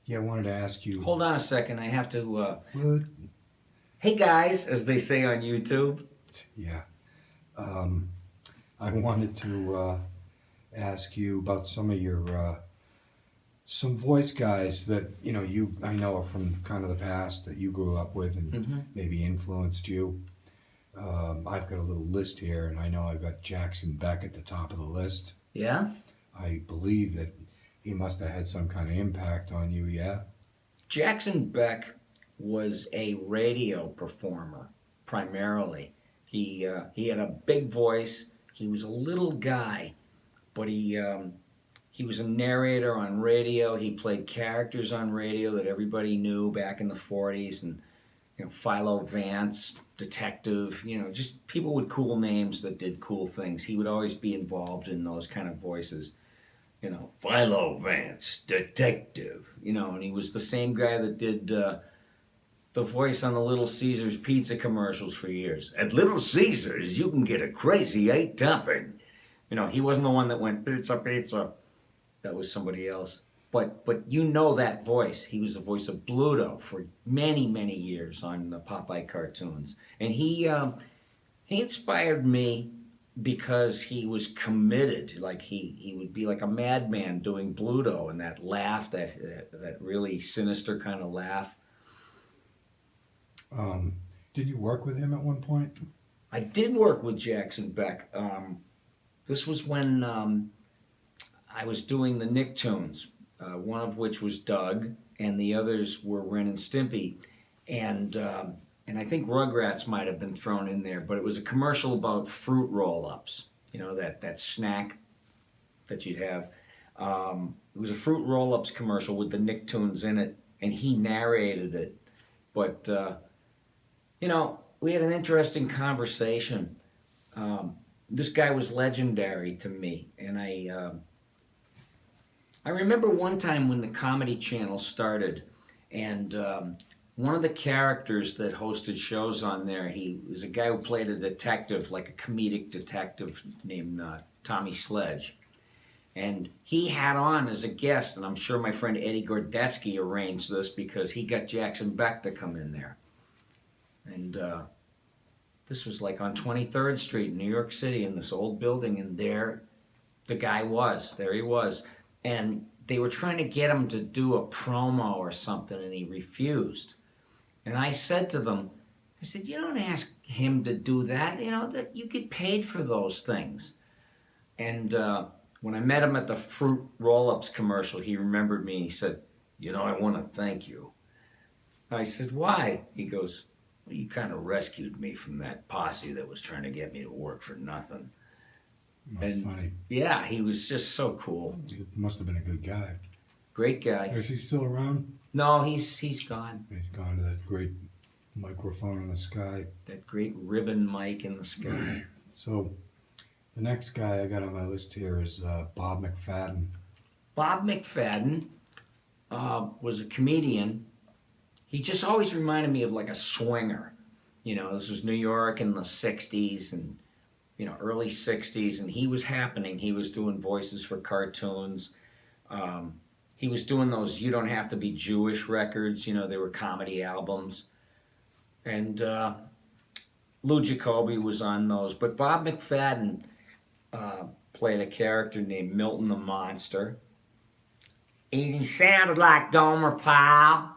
Yeah, I wanted to ask you. Hold on a second. I have to. What? Hey guys, as they say on YouTube. Yeah. Um, I wanted to ask you about some of your some voice guys that you I know are from kind of the past that you grew up with and Mm-hmm. maybe influenced you. I've got a little list here, and I know I've got Jackson Beck at the top of the list. Yeah? I believe that he must have had some kind of impact on you. Yeah. Jackson Beck was a radio performer primarily. He had a big voice. He was a little guy, but he was a narrator on radio. He played characters on radio that everybody knew back in the 40s, and Philo Vance, detective, just people with cool names that did cool things. He would always be involved in those kind of voices. Philo Vance, detective, and he was the same guy that did the voice on the Little Caesars pizza commercials for years. At Little Caesars, you can get a crazy 8-topping. He wasn't the one that went, pizza, pizza. That was somebody else. But that voice. He was the voice of Bluto for many, many years on the Popeye cartoons. And he inspired me because he was committed. Like he would be like a madman doing Bluto and that laugh, that really sinister kind of laugh. Did you work with him at one point? I did work with Jackson Beck. This was when I was doing the Nicktoons, one of which was Doug, and the others were Ren and Stimpy, and I think Rugrats might have been thrown in there, but it was a commercial about fruit roll-ups. That snack that you'd have. It was a fruit roll-ups commercial with the Nicktoons in it, and he narrated it. But we had an interesting conversation. This guy was legendary to me, and I remember one time when the Comedy Channel started, and one of the characters that hosted shows on there, he was a guy who played a detective, like a comedic detective named Tommy Sledge. And he had on as a guest, and I'm sure my friend Eddie Gordetsky arranged this because he got Jackson Beck to come in there. And this was like on 23rd Street in New York City in this old building, and there the guy was. There he was. And they were trying to get him to do a promo or something, and he refused. And I said to them, I said, you don't ask him to do that. That you get paid for those things. And when I met him at the Fruit Roll-Ups commercial, he remembered me. He said, I want to thank you. I said, why? He goes, well, you kind of rescued me from that posse that was trying to get me to work for nothing. That's funny. Yeah, he was just so cool. He must have been a good guy. Great guy. Is he still around? No, he's gone. He's gone to that great microphone in the sky. That great ribbon mic in the sky. So, the next guy I got on my list here is Bob McFadden. Bob McFadden was a comedian. He just always reminded me of like a swinger. This was New York in the 60s and, early 60s, and he was happening. He was doing voices for cartoons. He was doing those You Don't Have to Be Jewish records. They were comedy albums. And Lou Jacoby was on those. But Bob McFadden played a character named Milton the Monster. And he sounded like Gomer Pyle.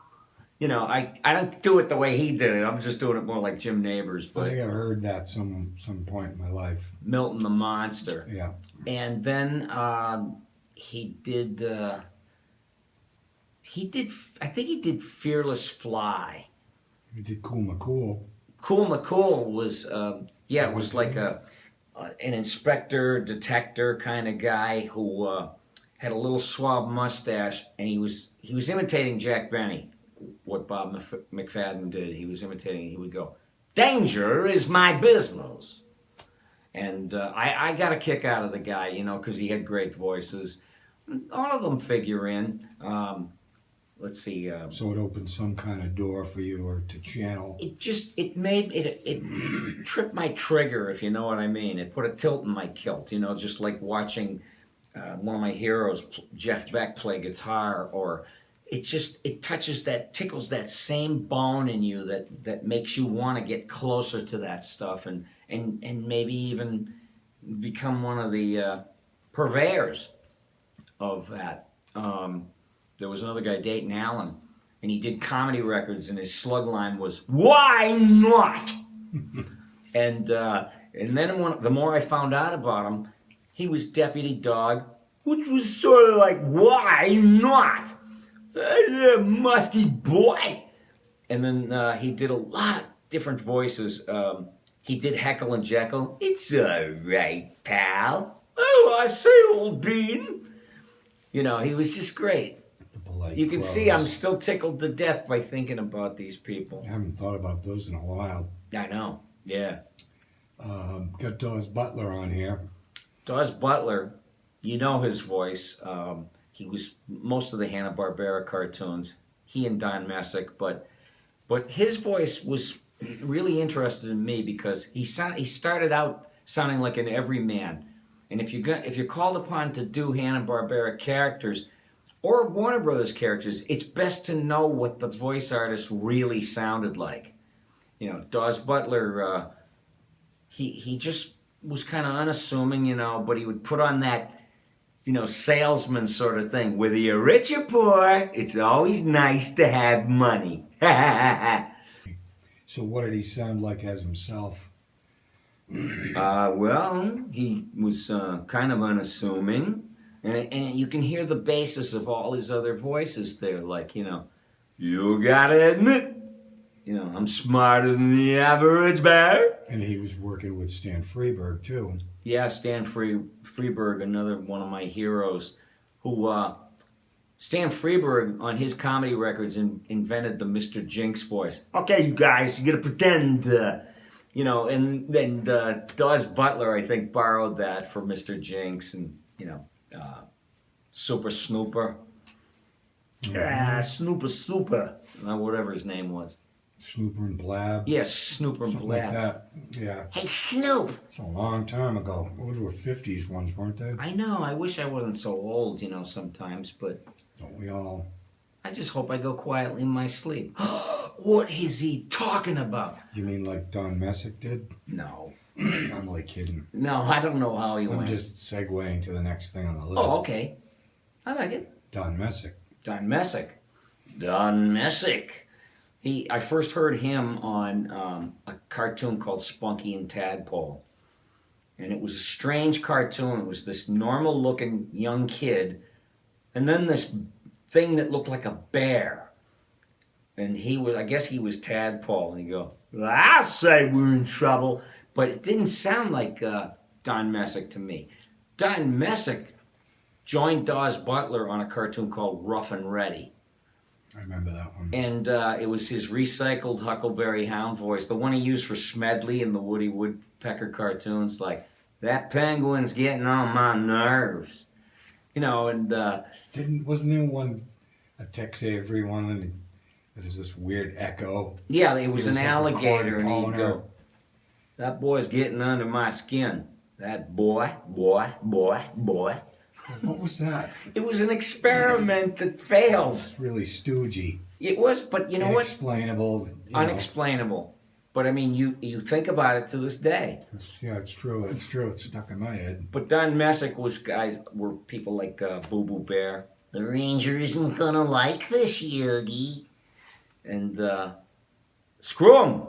I don't do it the way he did it. I'm just doing it more like Jim Neighbors. But I think I've heard that some point in my life. Milton the Monster. Yeah. And then he did, I think he did Fearless Fly. He did Cool McCool. Cool McCool was, it was like an inspector, detector kind of guy who had a little suave mustache, and he was imitating Jack Benny. What Bob McFadden did, he was imitating. He would go, "Danger is my business," and I got a kick out of the guy, because he had great voices. All of them figure in. Let's see. So it opened some kind of door for you, or to channel. It tripped my trigger, if you know what I mean. It put a tilt in my kilt, just like watching one of my heroes, Jeff Beck, play guitar, or it touches that, tickles that same bone in you that makes you want to get closer to that stuff and maybe even become one of the purveyors of that. There was another guy, Dayton Allen, and he did comedy records, and his slug line was "Why not?" and then the more I found out about him, he was Deputy Dog, which was sort of like "Why not?" Musky boy. And then he did a lot of different voices. He did Heckle and Jekyll. It's all right, pal. Oh, I say, old bean. You know, he was just great. The polite You can crows. see I'm still tickled to death by thinking about these people. I haven't thought about those in a while. I know. Yeah. Got Dawes Butler on here. Dawes Butler, you know his voice. He was most of the Hanna-Barbera cartoons. He and Don Messick, but his voice was really interested in me because he started out sounding like an everyman. And if you're called upon to do Hanna-Barbera characters or Warner Brothers characters, it's best to know what the voice artist really sounded like. You know, Dawes Butler, he just was kind of unassuming, you know, but he would put on that, you know, salesman sort of thing. Whether you're rich or poor, it's always nice to have money. So what did he sound like as himself? Well, he was kind of unassuming, and you can hear the basis of all his other voices there, like, you know, you gotta admit, you know, I'm smarter than the average bear. And he was working with Stan Freberg too. Yeah, Stan Freberg, another one of my heroes, who Stan Freberg on his comedy records invented the Mr. Jinx voice. Okay, you guys, you gotta pretend, you know, and then Dawes Butler, I think, borrowed that for Mr. Jinx and, you know, Super Snooper. Yeah, Snooper, whatever his name was. Snooper and Blab. Yes, Snooper and Something Blab. like that. Yeah. Hey, Snoop! It's a long time ago. Those were 50s ones, weren't they? I know, I wish I wasn't so old, you know, sometimes, but Don't we all? I just hope I go quietly in my sleep. What is he talking about? You mean like Don Messick did? No. I'm only kidding. No, I don't know how he I'm went. just segueing to the next thing on the list. Oh, okay. I like it. Don Messick. Don Messick. Don Messick. I first heard him on a cartoon called Spunky and Tadpole. And it was a strange cartoon. It was this normal looking young kid, and then this thing that looked like a bear. And I guess he was Tadpole. And he'd go, I'll say we're in trouble. But it didn't sound like Don Messick to me. Don Messick joined Dawes Butler on a cartoon called Rough and Ready. I remember that one. And it was his recycled Huckleberry Hound voice, the one he used for Smedley in the Woody Woodpecker cartoons, like, that penguin's getting on my nerves. You know, and... Wasn't there one, a Tex Avery one, and it was this weird echo? yeah, it was an like a alligator, and corn he'd go, that boy's getting under my skin. That boy. What was that? It was an experiment that failed. It's really stoogey. It was, but you know what? Inexplainable. Unexplainable. But I mean, you think about it to this day. Yeah, it's true. It's true. It's stuck in my head. But Don Messick were people like Boo Boo Bear. The Ranger isn't gonna like this, Yogi. And screw him.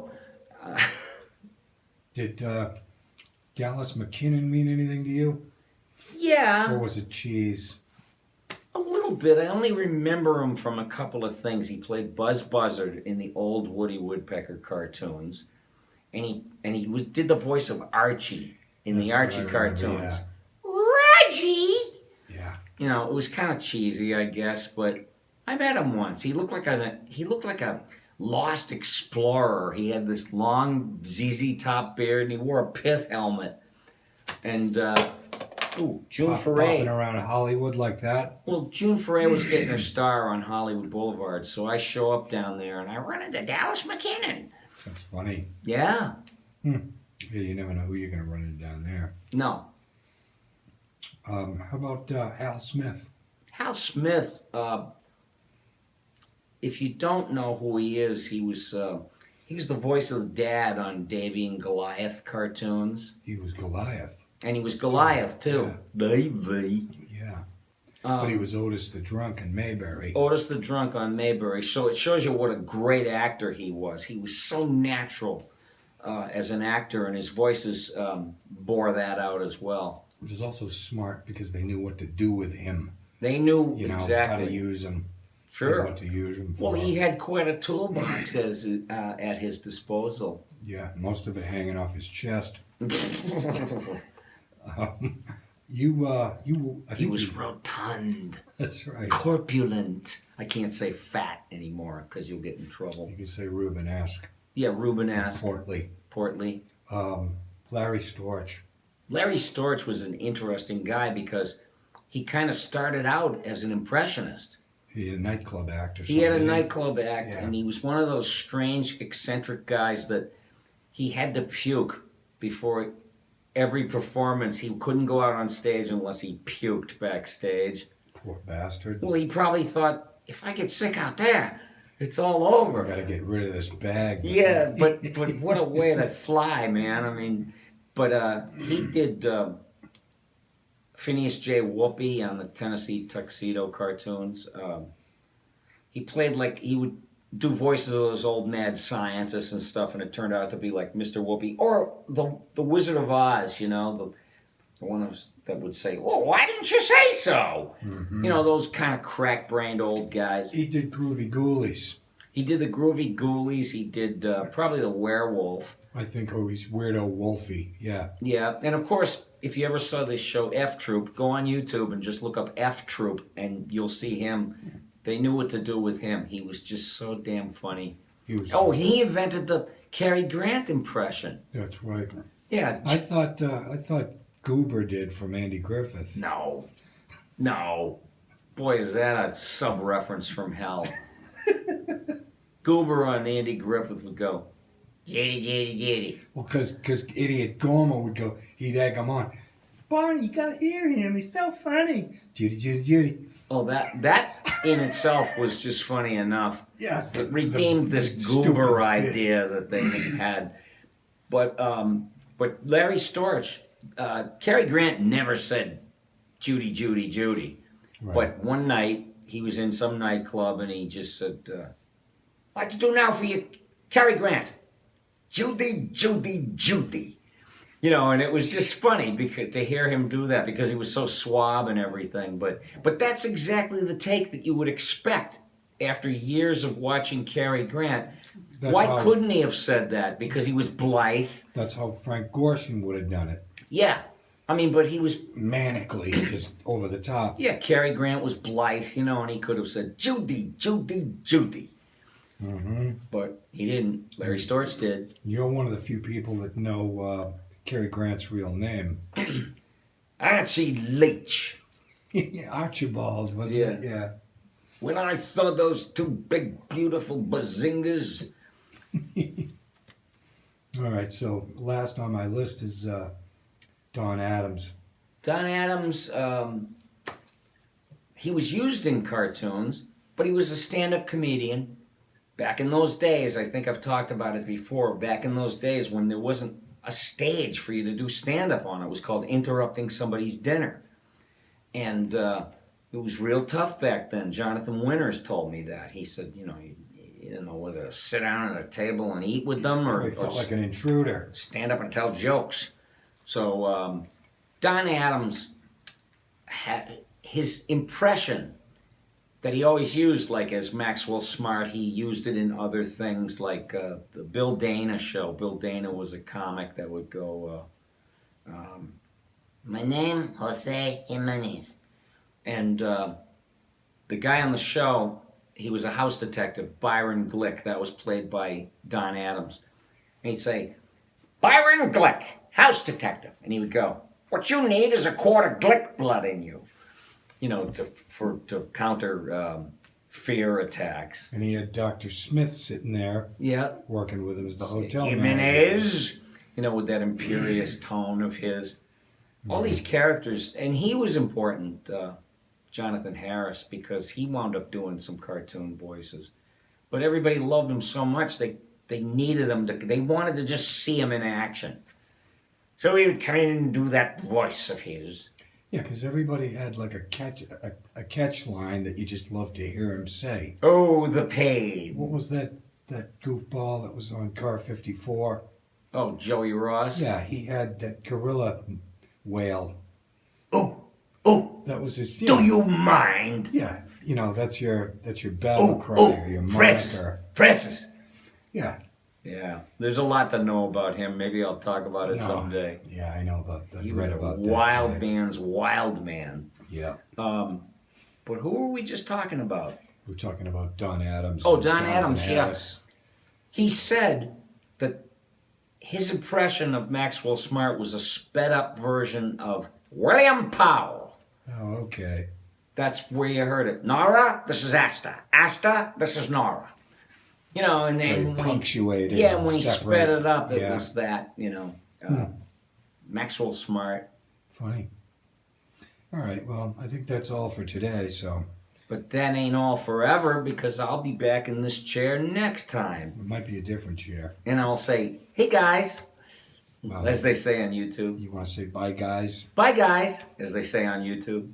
Did Dallas McKinnon mean anything to you? Yeah. Or was it cheese? A little bit. I only remember him from a couple of things. He played Buzz Buzzard in the old Woody Woodpecker cartoons, and he did the voice of Archie in the That's what Archie I remember, cartoons. yeah. Reggie. Yeah. You know, it was kind of cheesy, I guess, but I met him once. He looked like a lost explorer. He had this long ZZ Top beard, and he wore a pith helmet. And June Foray. Popping around Hollywood like that? Well, June Foray was getting her star on Hollywood Boulevard, so I show up down there and I run into Dallas McKinnon. That's funny. Yeah. Yeah, you never know who you're going to run into down there. No. How about Hal Smith? Hal Smith, if you don't know who he is, he was the voice of the dad on Davy and Goliath cartoons, He was Goliath. and he was Goliath too. Davy. Yeah. But he was Otis the Drunk in Mayberry. Otis the Drunk on Mayberry. So it shows you what a great actor he was. He was so natural as an actor, and his voices bore that out as well. Which is also smart because they knew what to do with him. They knew You know, exactly how to use him. Sure. What to use him for. Well, he had quite a toolbox at his disposal. Yeah, most of it hanging off his chest. I He think was rotund, That's right. corpulent. I can't say fat anymore because you'll get in trouble. You can say Rubenesque. Yeah, Rubenesque, Portly. portly. Larry Storch. Larry Storch was an interesting guy because he kind of started out as an impressionist. He had a nightclub act or something. He had a nightclub act, Yeah. and he was one of those strange, eccentric guys that he had to puke before every performance. He couldn't go out on stage unless he puked backstage. Poor bastard. Well, he probably thought, if I get sick out there, it's all over. I gotta get rid of this bag. Yeah, but what a way to fly, man. I mean, but he did Phineas J. Whoopi on the Tennessee Tuxedo cartoons. He played like he would do voices of those old mad scientists and stuff, and it turned out to be like Mr. Whoopi or the Wizard of Oz. You know, the one that would say, "Well, why didn't you say so?" Mm-hmm. You know, those kind of crack-brained old guys. He did Groovy Ghoulies. He did the Groovy Ghoulies. He did probably the Werewolf. I think, oh, he's Weirdo Wolfie. Yeah. Yeah, and of course, if you ever saw this show F Troop, go on YouTube and just look up F Troop, and you'll see him. They knew what to do with him. He was just so damn funny. He was. Oh, he invented the Cary Grant impression. That's right. Yeah. I thought Goober did from Andy Griffith. No. Boy, is that a sub-reference from hell. Goober on Andy Griffith would go, Judy. Well, because idiot Gorma would go, he'd egg him on. Barney, you gotta hear him. He's so funny. Judy. Oh, that in itself was just funny enough. Yeah. It redeemed this goober idea that they had. But Larry Storch, Cary Grant never said Judy. Right. But one night, he was in some nightclub and he just said, I'd like to do now for you, Cary Grant. Judy. You know, and it was just funny because to hear him do that because he was so suave and everything. But that's exactly the take that you would expect after years of watching Cary Grant. Why couldn't he have said that? Because he was blithe. That's how Frank Gorshin would have done it. Yeah. I mean, but he was... Manically, just over the top. Yeah, Cary Grant was blithe, you know, and he could have said, Judy. Mm-hmm. But he didn't. Larry Storch did. You're one of the few people that know Cary Grant's real name. Archie Leach. Archibald, wasn't it? Yeah. When I saw those two big, beautiful bazingas. All right, so last on my list is Don Adams. Don Adams, he was used in cartoons, but he was a stand-up comedian. Back in those days, I think I've talked about it before, back in those days when there wasn't a stage for you to do stand-up on, it was called interrupting somebody's dinner. And it was real tough back then. Jonathan Winters told me that. He said, you know, you didn't know whether to sit down at a table and eat with them or felt like an intruder. Stand up and tell jokes. So Don Adams had his impression that he always used, like as Maxwell Smart, he used it in other things like the Bill Dana show. Bill Dana was a comic that would go, my name, Jose Jimenez. And the guy on the show, he was a house detective, Byron Glick. That was played by Don Adams. And he'd say, Byron Glick, house detective. And he would go, what you need is a quart of Glick blood in you. You know, to counter fear attacks. And he had Dr. Smith sitting there, Yeah. working with him as the hotel manager. Jimenez, you know, with that imperious tone of his. All these characters, and he was important, Jonathan Harris, because he wound up doing some cartoon voices. but everybody loved him so much they needed him they wanted to just see him in action. So he would come in and do that voice of his. Yeah, because everybody had like a catch line that you just loved to hear him say. Oh, the pain. What was that goofball that was on Car 54? Oh, Joey Ross. Yeah, he had that gorilla wail. Oh, oh. That was his. Do you mind? Yeah, that's your battle cry or your moniker. Francis. Yeah. Yeah, there's a lot to know about him. Maybe I'll talk about it someday. Yeah, I know about that. He Read was a about wild that. man's wild man. Yeah. But who were we just talking about? We're talking about Don Adams. Oh, and Don Jonathan Adams, yeah. Harris. He said that his impression of Maxwell Smart was a sped up version of William Powell. Oh, okay. That's where you heard it. Nora, this is Asta. Asta, this is Nora. And Very when punctuated. yeah, and when he separate. sped it up, it Yeah. was that, Maxwell Smart. Funny. All right. Well, I think that's all for today. So But that ain't all forever, because I'll be back in this chair next time. it might be a different chair. And I'll say, hey guys, Well, as they say on YouTube. you want to say bye, guys? Bye guys, as they say on YouTube.